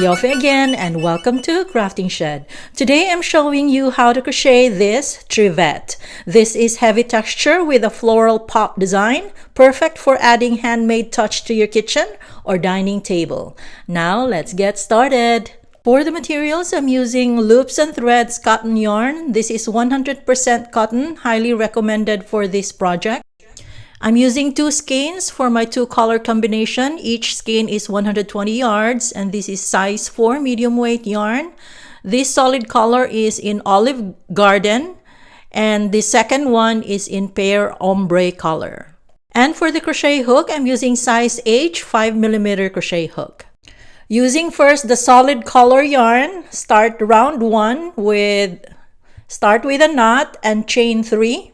Yofe again and welcome to Crafting Shed. Today I'm showing you how to crochet this trivet. This is heavy texture with a floral pop design, perfect for adding handmade touch to your kitchen or dining table. Now let's get started. For the materials, I'm using loops and threads cotton yarn. This is 100% cotton, highly recommended for this project. I'm using 2 skeins for my 2 color combination. Each skein is 120 yards and this is size 4 medium weight yarn. This solid color is in Olive Garden and the second one is in Pear Ombre color. And for the crochet hook, I'm using size H 5mm crochet hook. Using first the solid color yarn, start round 1 with a knot and chain 3.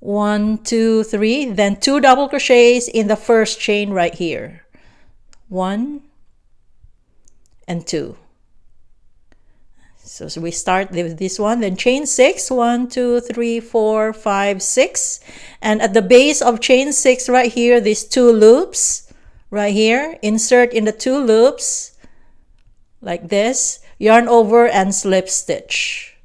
1, 2, 3, then 2 double crochets in the first chain right here. 1 and 2. So we start with this one, then chain 6, 1, 2, 3, 4, 5, 6. And at the base of chain 6 right here, these 2 loops right here, insert in the 2 loops like this, yarn over and slip stitch.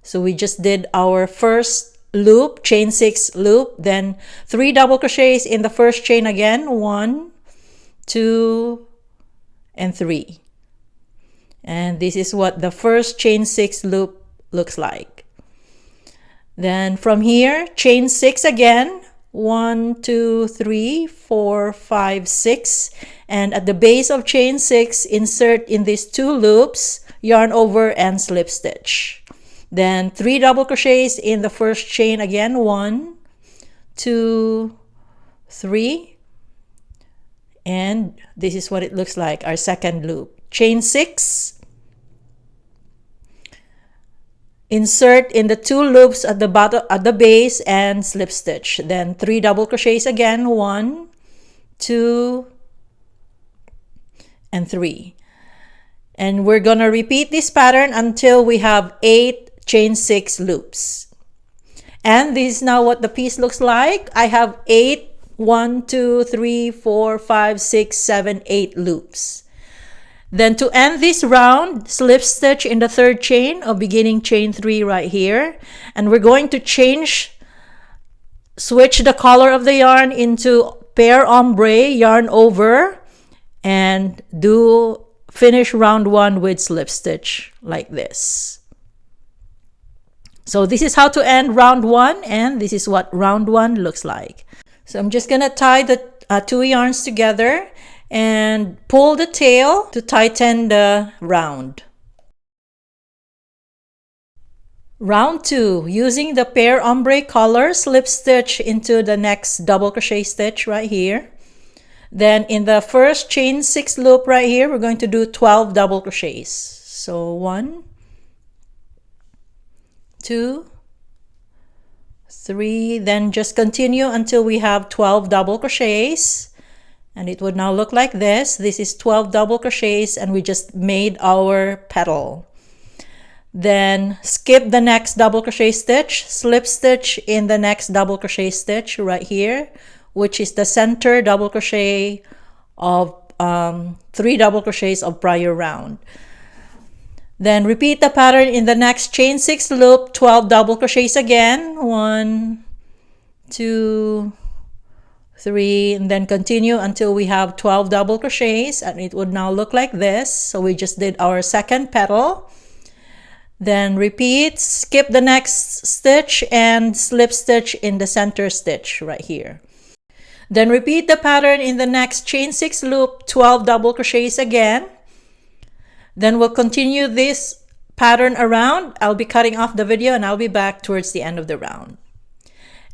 So we just did our first loop, chain 6 loop, then 3 double crochets in the first chain again, 1, 2, and 3. And this is what the first chain 6 loop looks like. Then from here, chain 6 again, 1, 2, 3, 4, 5, 6. And at the base of chain 6, insert in these 2 loops, yarn over and slip stitch. Then 3 double crochets in the first chain again, 1, 2, 3. And this is what it looks like, our second loop. Chain 6. Insert in the 2 loops at the bottom, at the base, and slip stitch. Then 3 double crochets again, 1, 2, and 3. And we're gonna repeat this pattern until we have 8 chain 6 loops. And this is now what the piece looks like. I have 8, 1, 2, 3, 4, 5, 6, 7, 8 loops. Then to end this round, slip stitch in the 3rd chain of beginning chain 3 right here. And we're going to switch the color of the yarn into Pear Ombre, yarn over, and finish round 1 with slip stitch like this. So this is how to end round 1, and this is what round 1 looks like. So I'm just gonna tie the 2 yarns together and pull the tail to tighten the round. Round 2, using the Pear Ombre color, slip stitch into the next double crochet stitch right here. Then in the first chain 6 loop right here, we're going to do 12 double crochets. So 1, 2, 3, then just continue until we have 12 double crochets. And it would now look like this. This is 12 double crochets and we just made our petal. Then skip the next double crochet stitch, slip stitch in the next double crochet stitch right here, which is the center double crochet of 3 double crochets of prior round. Then repeat the pattern in the next chain 6 loop, 12 double crochets again, 1, 2, 3, and then continue until we have 12 double crochets, and it would now look like this. So we just did our second petal. Then repeat, skip the next stitch and slip stitch in the center stitch right here. Then repeat the pattern in the next chain 6 loop, 12 double crochets again. Then we'll continue this pattern around. I'll be cutting off the video and I'll be back towards the end of the round.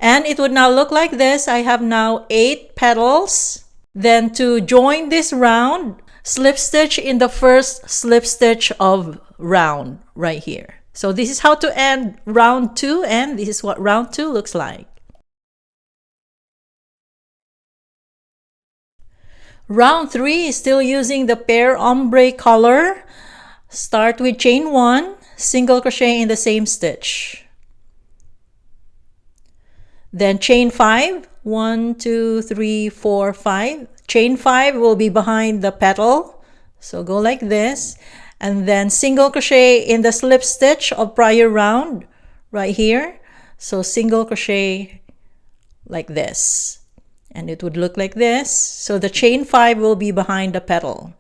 And it would now look like this. I have now 8 petals. Then to join this round, slip stitch in the first slip stitch of round right here. So this is how to end round 2, and this is what round 2 looks like. Round 3 is still using the Pear Ombre color. Start with chain 1, single crochet in the same stitch. Then chain 5, 1, 2, 3, 4, 5. Chain 5 will be behind the petal So go like this, and then single crochet in the slip stitch of prior round right here. So single crochet like this, and it would look like this. So the chain 5 will be behind the petal.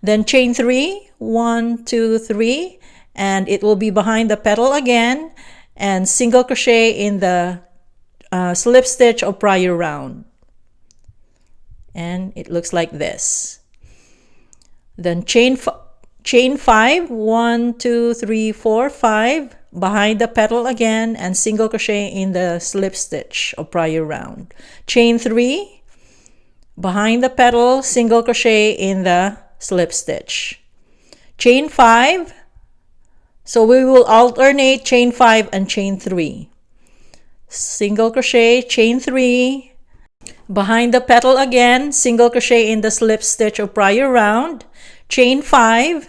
Then chain 3, 1, 2, 3, and it will be behind the petal again, and single crochet in the slip stitch of prior round, and it looks like this. Then chain 5, 1, 2, 3, 4, 5, behind the petal again, and single crochet in the slip stitch of prior round. Chain 3, behind the petal, single crochet in the slip stitch. Chain 5, so we will alternate chain 5 and chain 3. Single crochet, chain 3, behind the petal again, single crochet in the slip stitch of prior round. Chain 5,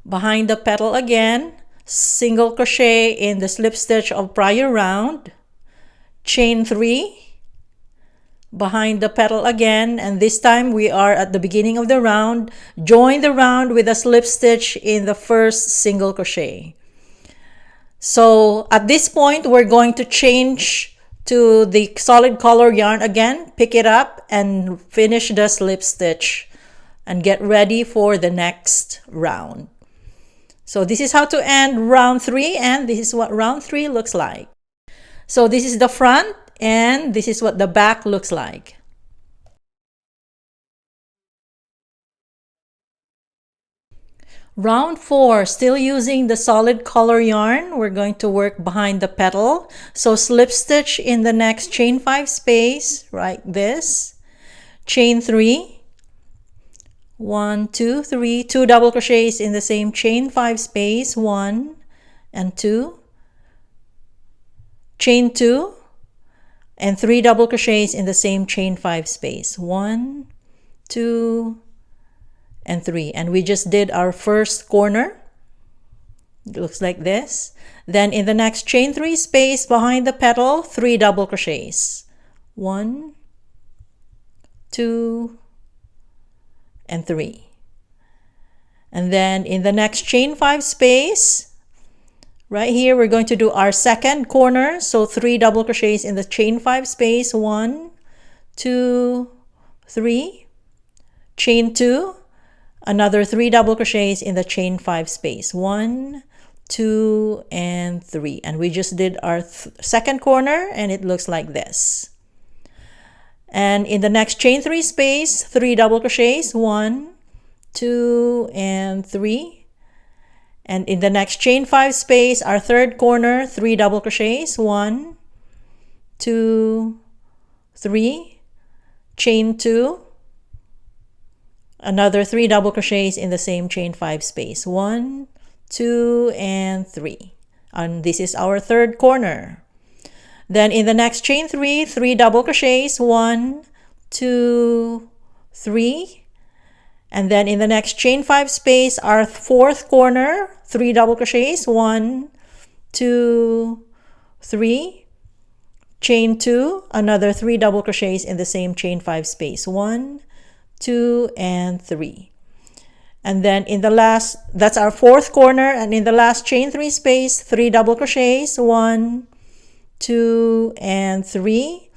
behind the petal again, single crochet in the slip stitch of prior round. Chain 3, behind the petal again, and this time we are at the beginning of the round. Join the round with a slip stitch in the first single crochet. So at this point, we're going to change to the solid color yarn again, pick it up and finish the slip stitch and get ready for the next round. So this is how to end round 3, and this is what round 3 looks like. So this is the front, and this is what the back looks like. Round 4, still using the solid color yarn, we're going to work behind the petal. So slip stitch in the next chain 5 space, like this. Chain 3, 1, 2, 3, 2 double crochets in the same chain 5 space, 1 and 2. Chain 2, and 3 double crochets in the same chain 5 space, 1, 2, and 3. And we just did our first corner. It looks like this. Then in the next chain 3 space behind the petal, 3 double crochets, 1, 2, and 3. And then in the next chain 5 space right here, we're going to do our second corner. So 3 double crochets in the chain 5 space, 1, 2, 3. Chain 2, another 3 double crochets in the chain 5 space, 1, 2, and 3. And we just did our second corner, and it looks like this. And in the next chain 3 space, 3 double crochets, 1, 2, and 3. And in the next chain 5 space, our third corner, 3 double crochets, 1, 2, 3. Chain 2, another 3 double crochets in the same chain 5 space, 1, 2, and 3. And this is our third corner. Then in the next chain 3, 3 double crochets, 1, 2, 3. And then in the next chain 5 space, our fourth corner, 3 double crochets, 1, 2, 3. Chain 2, another 3 double crochets in the same chain 5 space, 1, 2, and 3. And then in the last, that's our fourth corner, and in the last chain 3 space, 3 double crochets, 1, 2, and 3.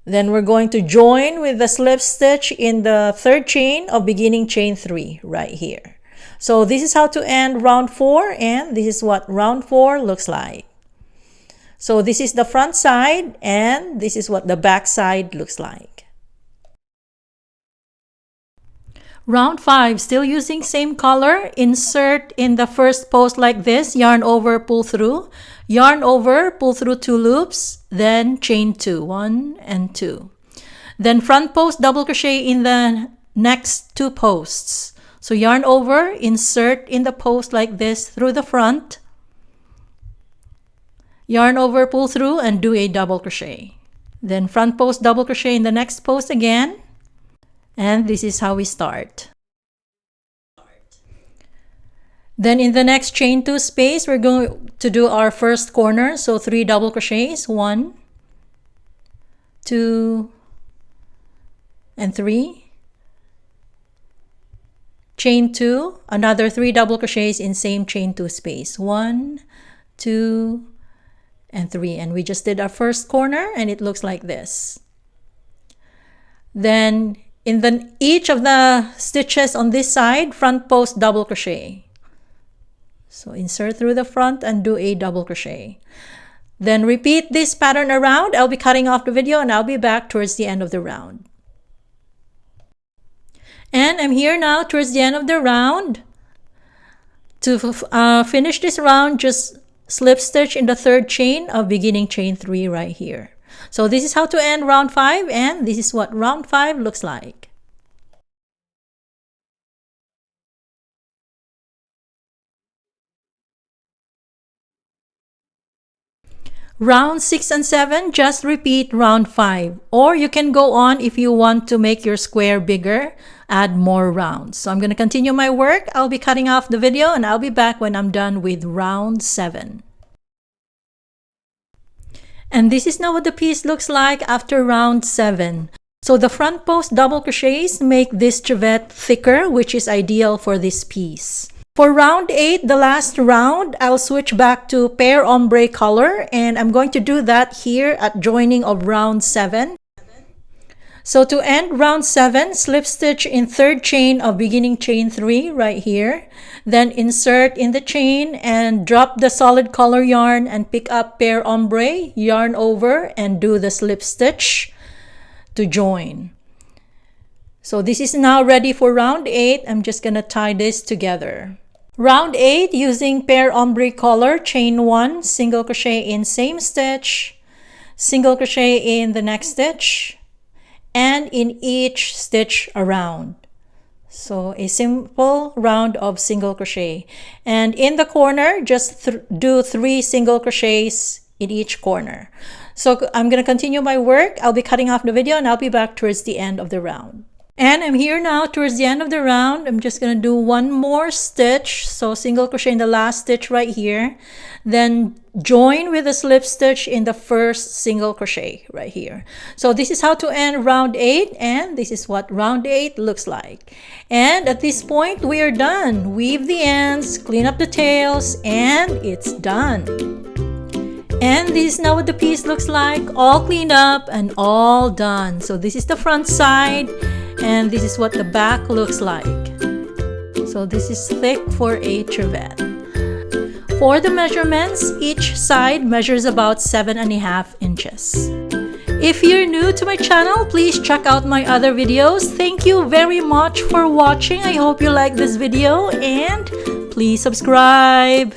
Then we're going to join with the slip stitch in the third chain of beginning chain 3 right here. So this is how to end round 4, and this is what round 4 looks like. So this is the front side, and this is what the back side looks like. Round 5, still using same color. Insert in the first post like this, yarn over, pull through. Yarn over, pull through 2 loops, then chain 2, 1 and 2. Then front post double crochet in the next 2 posts. So yarn over, insert in the post like this through the front. Yarn over, pull through, and do a double crochet. Then front post double crochet in the next post again. And this is how we start. Then in the next chain 2 space, we're going to do our first corner. So 3 double crochets, 1, 2, and 3. chain 2, another 3 double crochets in same chain 2 space. 1, 2, and 3. And we just did our first corner and it looks like this. Then in each of the stitches on this side, front post double crochet. So insert through the front and do a double crochet. Then repeat this pattern around. I'll be cutting off the video and I'll be back towards the end of the round. And I'm here now towards the end of the round. To finish this round, just slip stitch in the 3rd chain of beginning chain 3 right here. So this is how to end round 5, and this is what round 5 looks like. Round 6 and 7, just repeat round 5. Or you can go on if you want to make your square bigger, add more rounds. So I'm going to continue my work. I'll be cutting off the video and I'll be back when I'm done with round 7. And this is now what the piece looks like after round 7. So the front post double crochets make this trivet thicker, which is ideal for this piece. For round 8, the last round, I'll switch back to Pear Ombre color, and I'm going to do that here at joining of round 7. So to end round 7, slip stitch in 3rd chain of beginning chain 3 right here. Then insert in the chain and drop the solid color yarn and pick up Pear Ombre, yarn over and do the slip stitch to join. So this is now ready for round 8. I'm just going to tie this together. Round 8, using Pear Ombre color, chain 1, single crochet in same stitch, single crochet in the next stitch, and in each stitch around. So a simple round of single crochet. And in the corner, just do 3 single crochets in each corner. So I'm going to continue my work. I'll be cutting off the video and I'll be back towards the end of the round. And I'm here now towards the end of the round. I'm just going to do one more stitch. So single crochet in the last stitch right here. Then join with a slip stitch in the first single crochet right here. So this is how to end round 8, and this is what round 8 looks like. And at this point, we are done. Weave the ends, clean up the tails, and it's done. And this is now what the piece looks like, all cleaned up and all done. So this is the front side. And this is what the back looks like. So this is thick for a trivet. For the measurements, each side measures about 7.5 inches. If you're new to my channel, please check out my other videos. Thank you very much for watching. I hope you like this video and please subscribe.